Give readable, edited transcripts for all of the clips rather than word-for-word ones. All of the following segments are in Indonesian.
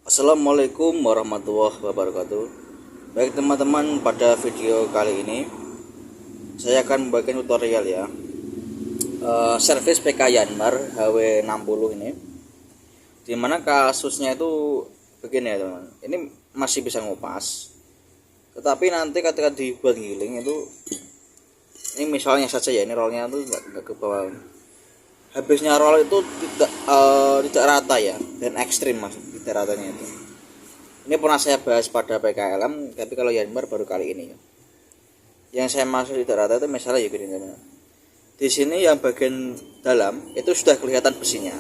Assalamualaikum warahmatullahi wabarakatuh. Baik teman-teman, pada video kali ini saya akan membagikan tutorial ya, servis PK Yanmar HW60 ini, dimana kasusnya itu begini ya teman. Ini masih bisa ngupas, tetapi nanti ketika dibuat giling itu, ini misalnya saja ya, ini rollnya itu nggak ke bawah, habisnya roll itu tidak rata ya, dan ekstrim mas tidak ratanya itu. Ini pernah saya bahas pada PKLM, tapi kalau Yanmar baru kali ini ya. Yang saya maksud tidak rata itu misalnya ya gini teman. Di sini yang bagian dalam itu sudah kelihatan besinya,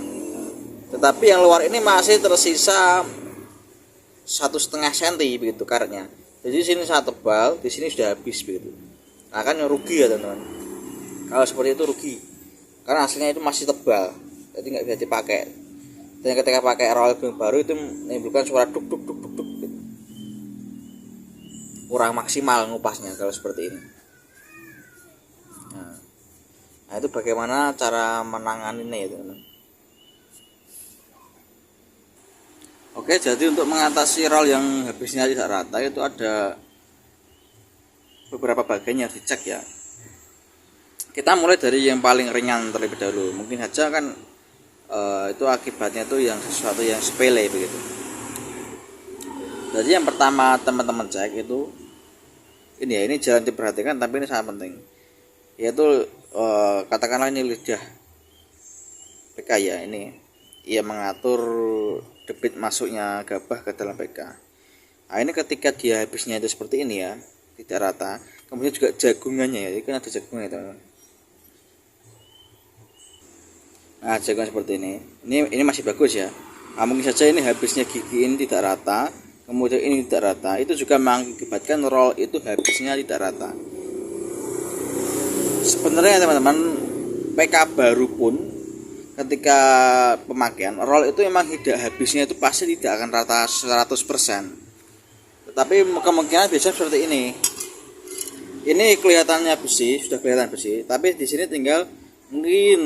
tetapi yang luar ini masih tersisa 1,5 cm begitu karetnya. Jadi di sini sangat tebal, di sini sudah habis begitu. Nah kan rugi ya teman-teman. Kalau seperti itu rugi, karena hasilnya itu masih tebal, jadi nggak bisa dipakai. Dan ketika pakai roll baru itu menimbulkan suara duk duk duk duk duk gitu. Kurang maksimal ngupasnya kalau seperti ini. Nah itu bagaimana cara menanganinya ya teman. Oke, jadi untuk mengatasi roll yang habisnya tidak rata itu ada beberapa bagian yang dicek ya. Kita mulai dari yang paling ringan terlebih dahulu. Mungkin saja kan itu akibatnya itu yang sesuatu yang sepele begitu. Jadi yang pertama teman-teman cek itu ini ya, ini jangan diperhatikan tapi ini sangat penting, yaitu katakanlah ini lidah PK ya, ini ia mengatur debit masuknya gabah ke dalam PK. Nah ini ketika dia habisnya itu seperti ini ya, tidak rata, kemudian juga jagungannya ya, ini kan ada jagungnya teman-teman. Nah jagungan seperti ini masih bagus ya. Nah, mungkin saja ini habisnya gigi ini tidak rata, kemudian ini tidak rata, itu juga mengakibatkan roll itu habisnya tidak rata. Sebenarnya teman-teman, PK baru pun ketika pemakaian roll itu memang tidak habisnya itu pasti tidak akan rata 100%. Tetapi kemungkinan biasanya seperti ini. Ini kelihatannya besi, sudah kelihatan besi, tapi di sini tinggal mungkin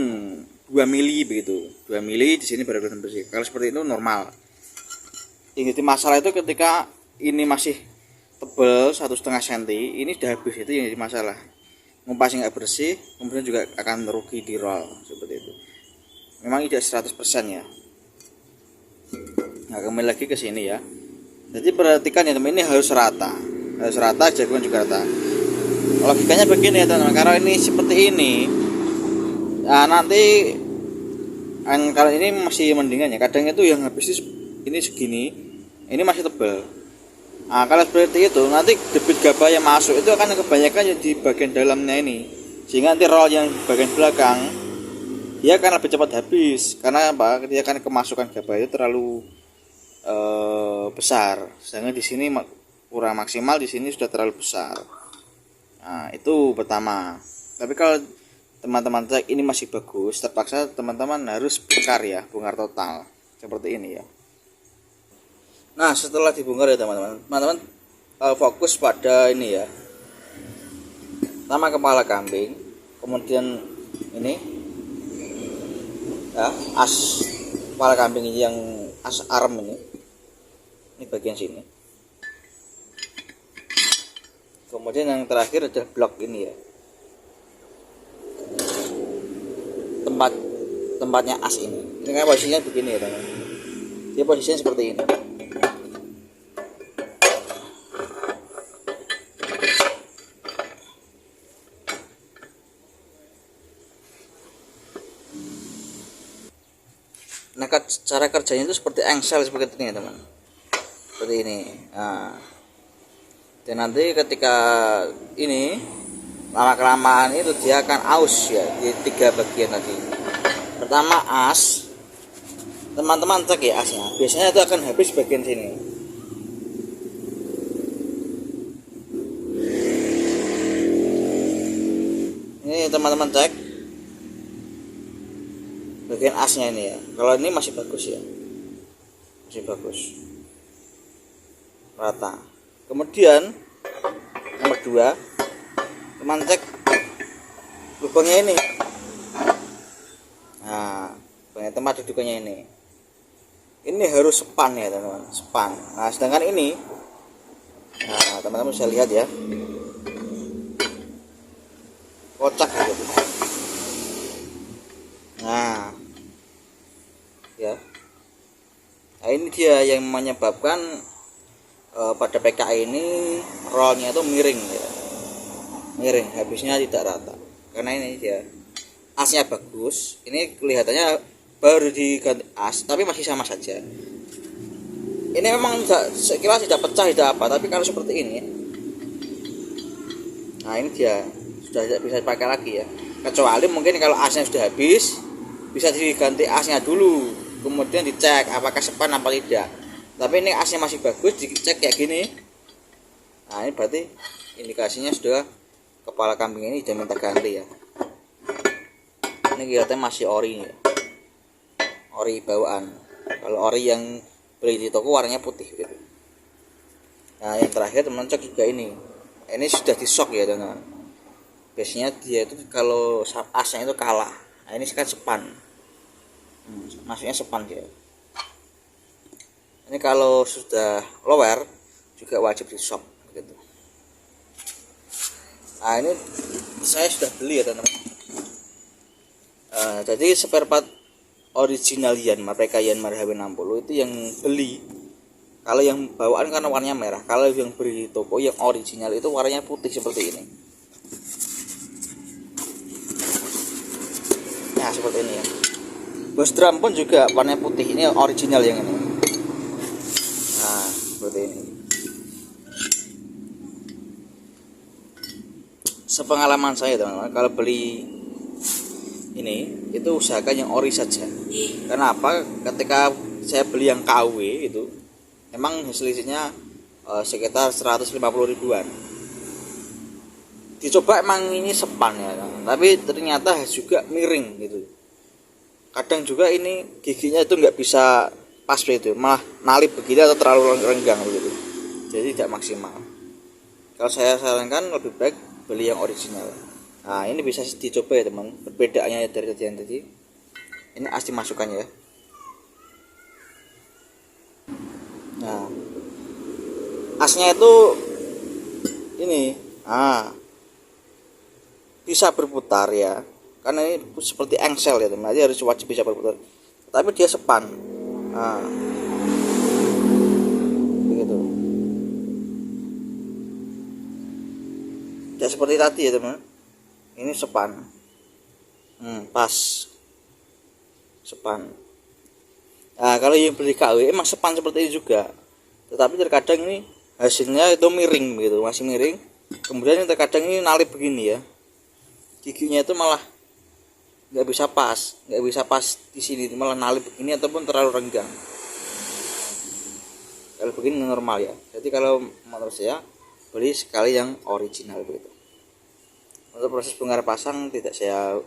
2 mili begitu, 2 mili di sini baru kelihatan bersih. Kalau seperti itu normal. Ini masalah itu ketika ini masih tebal 1,5 cm, ini sudah habis, itu yang jadi masalah. Ngupasnya nggak bersih, kemudian juga akan merugi di roll seperti itu. Memang tidak 100% ya. Nah kembali lagi ke sini ya. Jadi perhatikan ya teman, ini harus rata, jagungan juga rata. Logikanya begini ya teman-teman, karena ini seperti ini. Nah nanti kalau ini masih mendingan ya, kadang itu yang habis ini segini, ini masih tebal. Nah kalau seperti itu nanti debit gabah yang masuk itu akan kebanyakan di bagian dalamnya ini, sehingga nanti roll yang bagian belakang dia akan lebih cepat habis. Karena apa? Dia akan kemasukan gabah itu terlalu besar, sehingga di sini kurang maksimal, di sini sudah terlalu besar. Nah itu pertama. Tapi kalau teman-teman cek ini masih bagus, terpaksa teman-teman harus bongkar ya, bongkar total seperti ini ya. Nah setelah dibongkar ya teman-teman fokus pada ini ya, pertama kepala kambing, kemudian ini ya, as kepala kambing ini yang as arm ini bagian sini, kemudian yang terakhir adalah blok ini ya, tempatnya as ini. Dengan posisinya begini ya teman-teman, dia posisinya seperti ini. Nah cara kerjanya itu seperti engsel seperti ini ya teman, seperti ini. Nah dan nanti ketika ini lama kelamaan itu dia akan aus ya, di 3 bagian tadi. Pertama as, teman-teman cek ya asnya, biasanya itu akan habis bagian sini. Ini teman-teman cek bagian asnya ini ya. Kalau ini masih bagus ya, masih bagus, rata. Kemudian nomor 2, teman cek lubangnya ini. Nah tempat dudukannya ini, ini harus span ya teman-teman, span. Nah sedangkan ini, nah teman-teman bisa lihat ya, kocak gitu. Nah ya, nah ini dia yang menyebabkan pada PKI ini rollnya itu miring ya, miring, habisnya tidak rata. Karena ini dia asnya bagus, ini kelihatannya baru diganti as tapi masih sama saja. Ini memang sekilas tidak pecah tidak apa, tapi kalau seperti ini, nah ini dia sudah tidak bisa dipakai lagi ya, kecuali mungkin kalau asnya sudah habis bisa diganti asnya dulu, kemudian dicek apakah sepan apa tidak. Tapi ini asnya masih bagus, dicek kayak gini, nah ini berarti indikasinya sudah kepala kambing ini sudah minta ganti ya. Ini kelihatannya masih ori ya, ori bawaan. Kalau ori yang beli di toko warnanya putih gitu. Nah yang terakhir teman cek juga ini sudah di shock ya teman. Biasanya dia itu kalau asnya itu kalah, nah ini kan sepan, maksudnya sepan dia. Ini kalau sudah lower juga wajib di shock gitu. Nah ini saya sudah beli ya teman-teman. Jadi spare part original Yanmar, PK Yanmar HW60 itu yang beli. Kalau yang bawaan karena warnanya merah, kalau yang beli di toko yang original itu warnanya putih seperti ini. Nah seperti ini ya. Bos drum pun juga warnanya putih, ini original yang ini. Nah seperti ini. Sepengalaman saya teman-teman, kalau beli ini itu usahakan yang ori saja. Kenapa? Ketika saya beli yang KW itu emang selisihnya sekitar 150 ribuan. Dicoba emang ini sepan ya, tapi ternyata juga miring gitu. Kadang juga ini giginya itu nggak bisa pas begitu, malah nalip begini atau terlalu renggang begitu. Jadi tidak maksimal. Kalau saya sarankan lebih baik beli yang original. Nah ini bisa dicoba ya teman, perbedaannya dari yang tadi. Ini as dimasukkan ya. Nah asnya itu ini bisa berputar ya, karena ini seperti engsel ya teman, jadi harus wajib bisa berputar, tapi dia sepan. Nah begitu, tidak seperti tadi ya teman, ini sepan. Pas sepan. Nah kalau yang beli KW emang sepan seperti ini juga, tetapi terkadang ini hasilnya itu miring gitu, masih miring. Kemudian terkadang ini nalip begini ya, giginya itu malah nggak bisa pas di sini, malah nalip begini ataupun terlalu renggang. Kalau begini normal ya. Jadi kalau menurut saya beli sekali yang original begitu. Untuk proses bongkar pasang tidak saya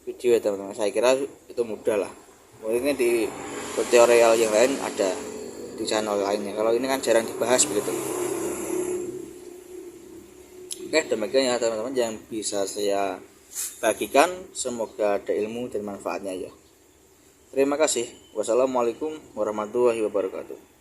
video ya teman-teman, saya kira itu mudah lah. Mungkin di tutorial yang lain ada di channel lainnya, kalau ini kan jarang dibahas begitu. Oke, demikian ya teman-teman yang bisa saya bagikan, semoga ada ilmu dan manfaatnya ya. Terima kasih. Wassalamualaikum warahmatullahi wabarakatuh.